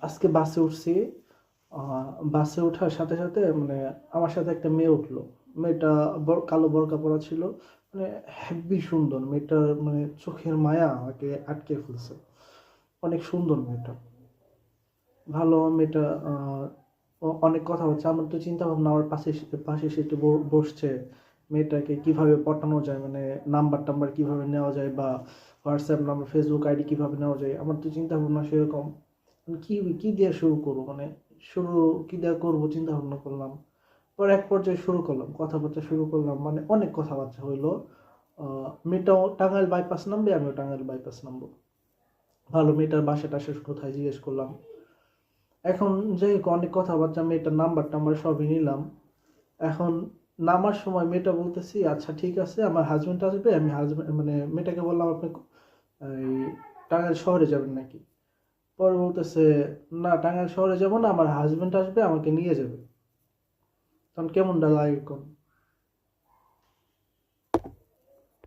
আজকে বাসে উঠছি। বাসে ওঠার সাথে সাথে মানে আমার সাথে একটা মেয়ে উঠলো। মেয়েটা কালো বোরকা পরা ছিল। মানে হেব্বি সুন্দর মেয়েটার, মানে চোখের মায়া আমাকে আটকে ফেলছে। অনেক সুন্দর মেয়েটা, ভালো মেয়েটা। অনেক কথা হচ্ছে। আমার তো চিন্তা ভাবনা, আমার পাশে পাশে সে একটু বসছে। মেয়েটাকে কিভাবে পটানো যায়, মানে নাম্বার টাম্বার কিভাবে নেওয়া যায়, বা হোয়াটসঅ্যাপ নাম্বার, ফেসবুক আইডি কিভাবে নেওয়া যায়, আমার তো চিন্তা ভাবনা সেরকম। কি কি দিয়ে শুরু করবো, মানে শুরু কি দিয়ে করবো চিন্তা ভাবনা করলাম। পরে এক পর্যায়ে শুরু করলাম, কথাবার্তা শুরু করলাম, মানে অনেক কথাবার্তা হইলো। মেয়েটাও টাঙ্গাইল বাইপাস নামবে, আমিও টাঙ্গাইল বাইপাস নামবো। ভালো, মেয়েটার বাসা টাসা কোথায় জিজ্ঞেস করলাম। এখন যাই হোক, অনেক কথাবার্তা, মেয়েটার নাম্বার টাম্বার সবই নিলাম। এখন নামার সময় মেয়েটা বলতেছি, আচ্ছা ঠিক আছে, আমার হাজবেন্ড আসবে, আমি হাজবেন্ড মানে মেয়েটাকে বললাম, আপনি এই টাঙ্গাইল শহরে যাবেন নাকি? পরে বলতেছে, না টাঙ্গাইল শহরে যাবো না, আমার হাজবেন্ড আসবে, আমাকে নিয়ে যাবে। তখন কেমনটা লাগে কোন?